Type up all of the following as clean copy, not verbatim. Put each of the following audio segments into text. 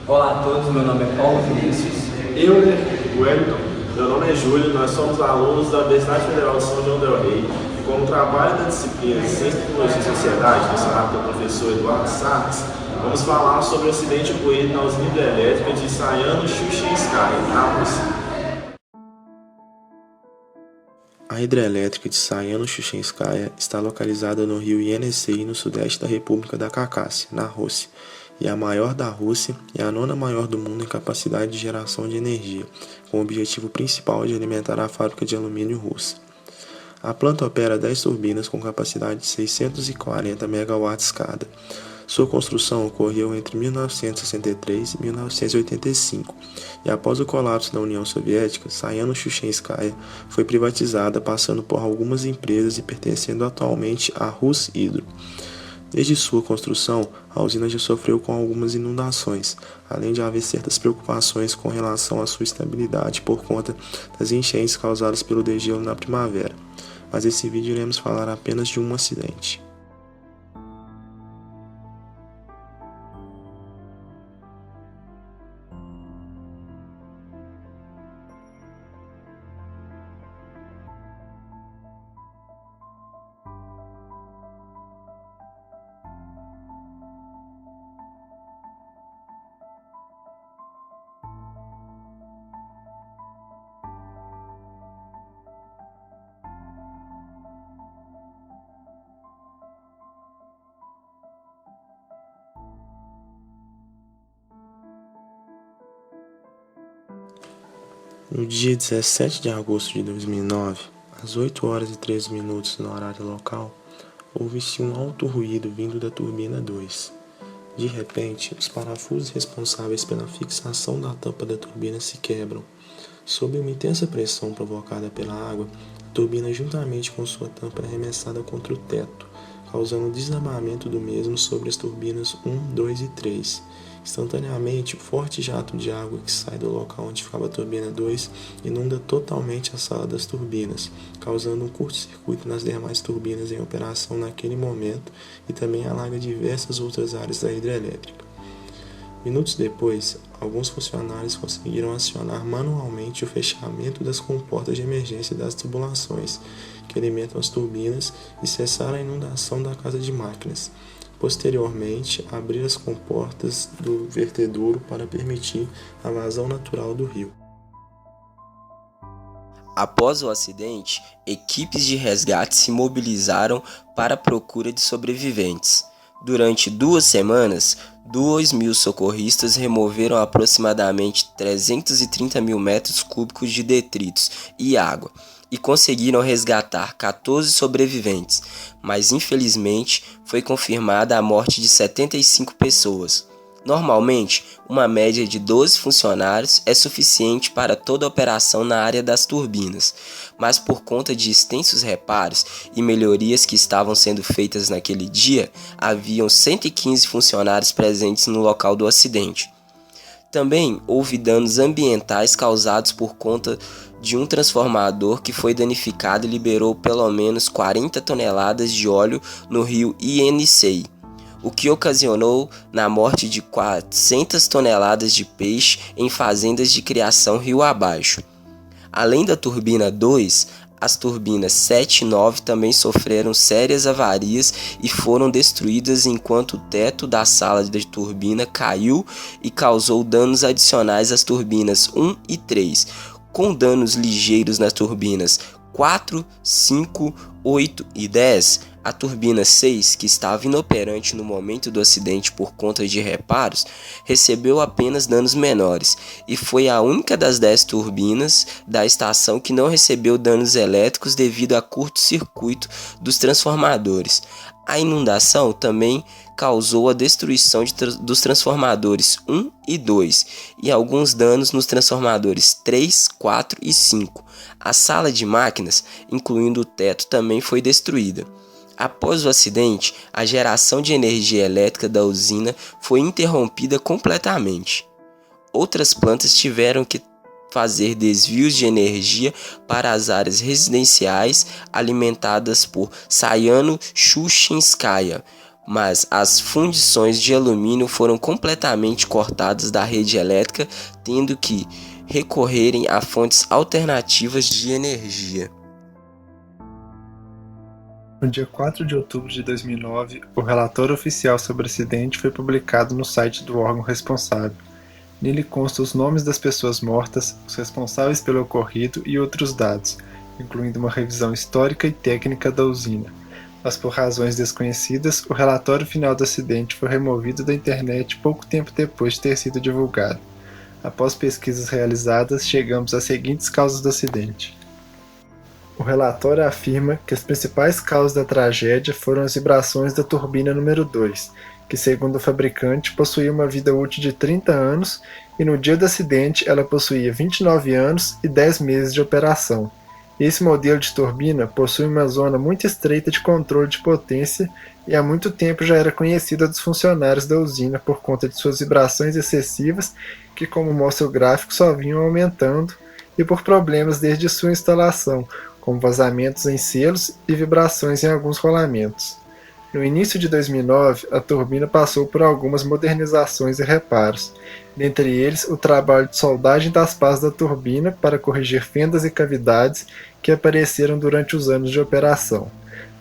Olá a todos, meu nome é Paulo Vinícius. Wellington, meu nome é Júlio, nós somos alunos da Universidade Federal de São João del Rei e como trabalho da disciplina de Ciência, Tecnologia e Sociedade, mencionado pelo professor Eduardo Sartes, vamos falar sobre o acidente ocorrido na usina hidrelétrica de Sayano-Shushenskaya, na Rússia. A hidrelétrica de Sayano-Shushenskaya está localizada no rio Yenisei, no sudeste da República da Cacaça, na Rússia, e é a maior da Rússia e a nona maior do mundo em capacidade de geração de energia, com o objetivo principal de alimentar a fábrica de alumínio russa. A planta opera 10 turbinas com capacidade de 640 megawatts cada. Sua construção ocorreu entre 1963 e 1985, e após o colapso da União Soviética, Sayano-Shushenskaya foi privatizada, passando por algumas empresas e pertencendo atualmente à Rushhydro. Desde sua construção, a usina já sofreu com algumas inundações, além de haver certas preocupações com relação à sua estabilidade por conta das enchentes causadas pelo degelo na primavera. Mas nesse vídeo iremos falar apenas de um acidente. No dia 17 de agosto de 2009, às 8 horas e 13 minutos no horário local, houve-se um alto ruído vindo da turbina 2. De repente, os parafusos responsáveis pela fixação da tampa da turbina se quebram. Sob uma intensa pressão provocada pela água, a turbina juntamente com sua tampa é arremessada contra o teto, causando o desabamento do mesmo sobre as turbinas 1, 2 e 3. Instantaneamente, o forte jato de água que sai do local onde ficava a turbina 2 inunda totalmente a sala das turbinas, causando um curto-circuito nas demais turbinas em operação naquele momento e também alaga diversas outras áreas da hidrelétrica. Minutos depois, alguns funcionários conseguiram acionar manualmente o fechamento das comportas de emergência das tubulações que alimentam as turbinas e cessar a inundação da casa de máquinas. Posteriormente, abrir as comportas do vertedouro para permitir a vazão natural do rio. Após o acidente, equipes de resgate se mobilizaram para a procura de sobreviventes. Durante 2 semanas, 2.000 socorristas removeram aproximadamente 330 mil metros cúbicos de detritos e água e conseguiram resgatar 14 sobreviventes, mas infelizmente foi confirmada a morte de 75 pessoas. Normalmente, uma média de 12 funcionários é suficiente para toda a operação na área das turbinas, mas por conta de extensos reparos e melhorias que estavam sendo feitas naquele dia, haviam 115 funcionários presentes no local do acidente. Também houve danos ambientais causados por conta de um transformador que foi danificado e liberou pelo menos 40 toneladas de óleo no rio Yenisei, o que ocasionou na morte de 400 toneladas de peixe em fazendas de criação rio abaixo. Além da turbina 2, as turbinas 7 e 9 também sofreram sérias avarias e foram destruídas enquanto o teto da sala de turbina caiu e causou danos adicionais às turbinas 1 e 3, com danos ligeiros nas turbinas 4, 5, 8 e 10. A turbina 6, que estava inoperante no momento do acidente por conta de reparos, recebeu apenas danos menores e foi a única das 10 turbinas da estação que não recebeu danos elétricos devido a curto-circuito dos transformadores. A inundação também causou a destruição dos transformadores 1 e 2 e alguns danos nos transformadores 3, 4 e 5. A sala de máquinas, incluindo o teto, também foi destruída. Após o acidente, a geração de energia elétrica da usina foi interrompida completamente. Outras plantas tiveram que fazer desvios de energia para as áreas residenciais alimentadas por Sayano-Shushenskaya, mas as fundições de alumínio foram completamente cortadas da rede elétrica, tendo que recorrerem a fontes alternativas de energia. No dia 4 de outubro de 2009, o relatório oficial sobre o acidente foi publicado no site do órgão responsável. Nele constam os nomes das pessoas mortas, os responsáveis pelo ocorrido e outros dados, incluindo uma revisão histórica e técnica da usina. Mas por razões desconhecidas, o relatório final do acidente foi removido da internet pouco tempo depois de ter sido divulgado. Após pesquisas realizadas, chegamos às seguintes causas do acidente. O relatório afirma que as principais causas da tragédia foram as vibrações da turbina número 2, que segundo o fabricante possuía uma vida útil de 30 anos e no dia do acidente ela possuía 29 anos e 10 meses de operação. Esse modelo de turbina possui uma zona muito estreita de controle de potência e há muito tempo já era conhecida dos funcionários da usina por conta de suas vibrações excessivas que, como mostra o gráfico, só vinham aumentando e por problemas desde sua instalação, como vazamentos em selos e vibrações em alguns rolamentos. No início de 2009, a turbina passou por algumas modernizações e reparos, dentre eles o trabalho de soldagem das pás da turbina para corrigir fendas e cavidades que apareceram durante os anos de operação,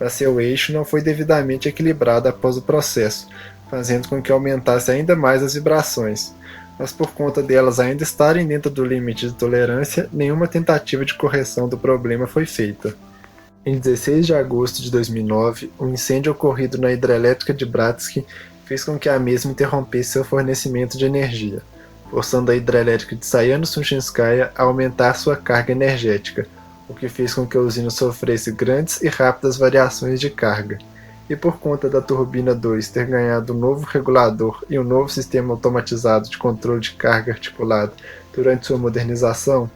mas seu eixo não foi devidamente equilibrado após o processo, fazendo com que aumentasse ainda mais as vibrações. Mas por conta delas ainda estarem dentro do limite de tolerância, nenhuma tentativa de correção do problema foi feita. Em 16 de agosto de 2009, um incêndio ocorrido na hidrelétrica de Bratsk fez com que a mesma interrompesse seu fornecimento de energia, forçando a hidrelétrica de Sayano-Shuchinskaya a aumentar sua carga energética, o que fez com que a usina sofresse grandes e rápidas variações de carga. E por conta da turbina 2 ter ganhado um novo regulador e um novo sistema automatizado de controle de carga articulado durante sua modernização,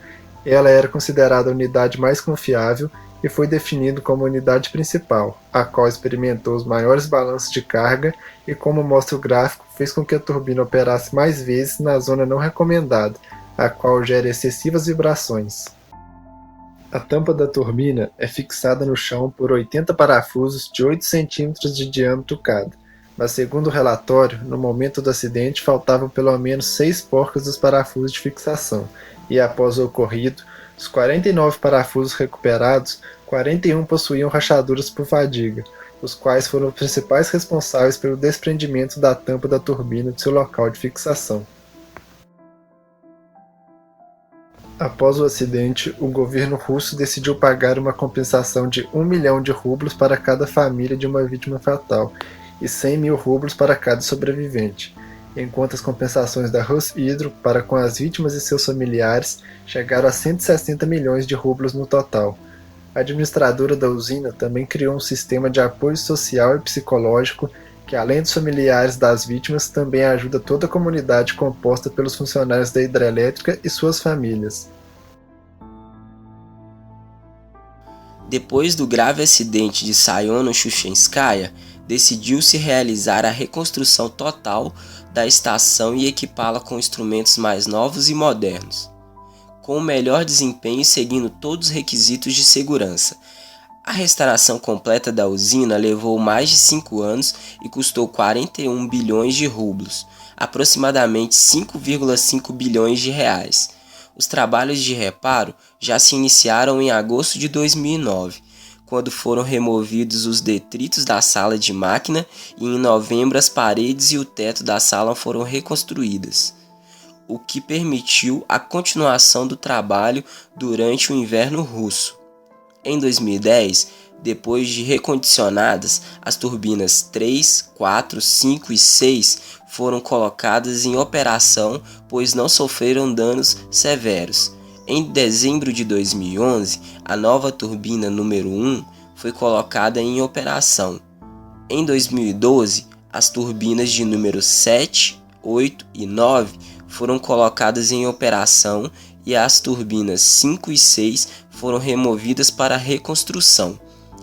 ela era considerada a unidade mais confiável e foi definido como a unidade principal, a qual experimentou os maiores balanços de carga e, como mostra o gráfico, fez com que a turbina operasse mais vezes na zona não recomendada, a qual gera excessivas vibrações. A tampa da turbina é fixada no chão por 80 parafusos de 8 cm de diâmetro cada, mas segundo o relatório, no momento do acidente faltavam pelo menos 6 porcas dos parafusos de fixação, e após o ocorrido, dos 49 parafusos recuperados, 41 possuíam rachaduras por fadiga, os quais foram os principais responsáveis pelo desprendimento da tampa da turbina de seu local de fixação. Após o acidente, o governo russo decidiu pagar uma compensação de 1 milhão de rublos para cada família de uma vítima fatal e 100 mil rublos para cada sobrevivente, enquanto as compensações da Rushydro para com as vítimas e seus familiares chegaram a 160 milhões de rublos no total. A administradora da usina também criou um sistema de apoio social e psicológico que, além dos familiares das vítimas, também ajuda toda a comunidade composta pelos funcionários da hidrelétrica e suas famílias. Depois do grave acidente de Sayano-Shuchinskaya, decidiu-se realizar a reconstrução total da estação e equipá-la com instrumentos mais novos e modernos, com o melhor desempenho e seguindo todos os requisitos de segurança. A restauração completa da usina levou mais de 5 anos e custou 41 bilhões de rublos, aproximadamente 5,5 bilhões de reais. Os trabalhos de reparo já se iniciaram em agosto de 2009, quando foram removidos os detritos da sala de máquina e em novembro as paredes e o teto da sala foram reconstruídas, o que permitiu a continuação do trabalho durante o inverno russo. Em 2010, depois de recondicionadas, as turbinas 3, 4, 5 e 6 foram colocadas em operação, pois não sofreram danos severos. Em dezembro de 2011, a nova turbina número 1 foi colocada em operação. Em 2012, as turbinas de número 7, 8 e 9 foram colocadas em operação e as turbinas 5 e 6 foram removidas para reconstrução.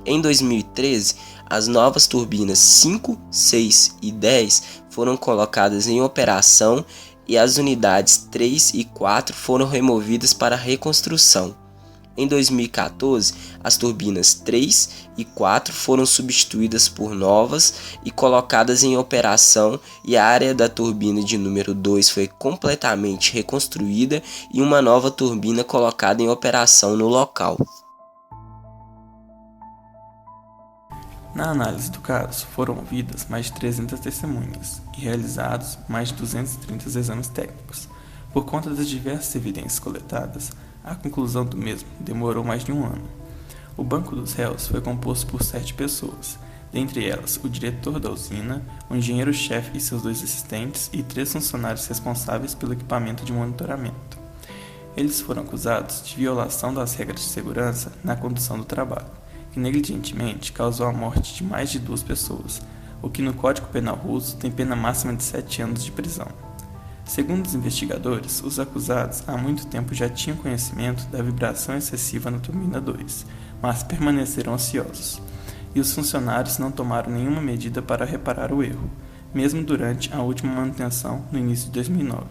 Em 2013, as novas turbinas 5, 6 e 10 foram colocadas em operação e as unidades 3 e 4 foram removidas para reconstrução. Em 2014, as turbinas 3 e 4 foram substituídas por novas e colocadas em operação, e a área da turbina de número 2 foi completamente reconstruída e uma nova turbina colocada em operação no local. Na análise do caso, foram ouvidas mais de 300 testemunhas e realizados mais de 230 exames técnicos. Por conta das diversas evidências coletadas, a conclusão do mesmo demorou mais de um ano. O banco dos réus foi composto por 7 pessoas, dentre elas o diretor da usina, o engenheiro-chefe e seus 2 assistentes e 3 funcionários responsáveis pelo equipamento de monitoramento. Eles foram acusados de violação das regras de segurança na condução do trabalho, que negligentemente causou a morte de mais de 2 pessoas, o que no Código Penal russo tem pena máxima de 7 anos de prisão. Segundo os investigadores, os acusados há muito tempo já tinham conhecimento da vibração excessiva na turbina 2, mas permaneceram ociosos, e os funcionários não tomaram nenhuma medida para reparar o erro, mesmo durante a última manutenção no início de 2009.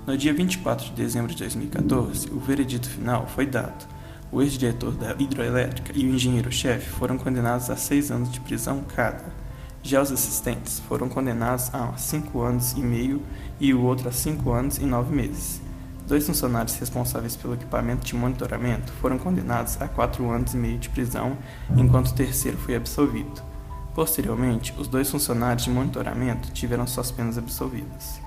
No dia 24 de dezembro de 2014, o veredito final foi dado. O ex-diretor da hidroelétrica e o engenheiro-chefe foram condenados a 6 anos de prisão cada. Já os assistentes foram condenados a 5 anos e meio e o outro a 5 anos e 9 meses. 2 funcionários responsáveis pelo equipamento de monitoramento foram condenados a 4 anos e meio de prisão, enquanto o terceiro foi absolvido. Posteriormente, os 2 funcionários de monitoramento tiveram suas penas absolvidas.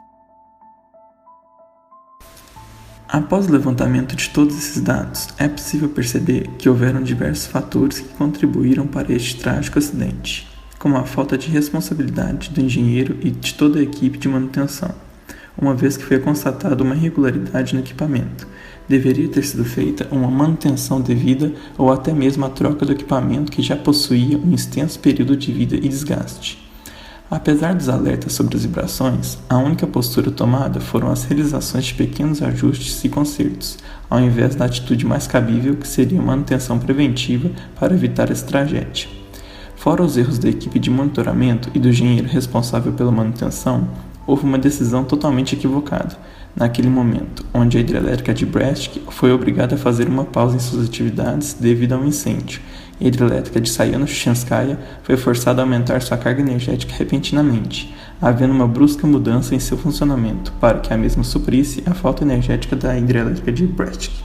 Após o levantamento de todos esses dados, é possível perceber que houveram diversos fatores que contribuíram para este trágico acidente, como a falta de responsabilidade do engenheiro e de toda a equipe de manutenção, uma vez que foi constatada uma irregularidade no equipamento. Deveria ter sido feita uma manutenção devida ou até mesmo a troca do equipamento que já possuía um extenso período de vida e desgaste. Apesar dos alertas sobre as vibrações, a única postura tomada foram as realizações de pequenos ajustes e consertos, ao invés da atitude mais cabível, que seria manutenção preventiva para evitar essa tragédia. Fora os erros da equipe de monitoramento e do engenheiro responsável pela manutenção, houve uma decisão totalmente equivocada, naquele momento, onde a hidrelétrica de Brest foi obrigada a fazer uma pausa em suas atividades devido a um incêndio, e a hidrelétrica de Sayano-Shishanskaya foi forçada a aumentar sua carga energética repentinamente, havendo uma brusca mudança em seu funcionamento, para que a mesma suprisse a falta energética da hidrelétrica de Brest.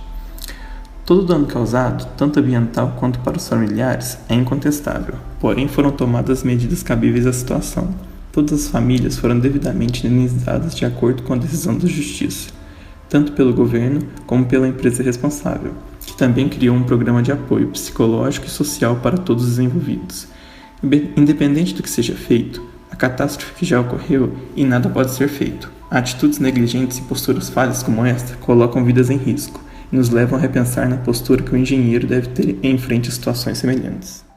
Todo o dano causado, tanto ambiental quanto para os familiares, é incontestável, porém foram tomadas medidas cabíveis à situação. Todas as famílias foram devidamente indenizadas de acordo com a decisão da Justiça, tanto pelo governo como pela empresa responsável, que também criou um programa de apoio psicológico e social para todos os envolvidos. Independente do que seja feito, a catástrofe já ocorreu e nada pode ser feito. Atitudes negligentes e posturas falhas como esta colocam vidas em risco e nos levam a repensar na postura que o engenheiro deve ter em frente a situações semelhantes.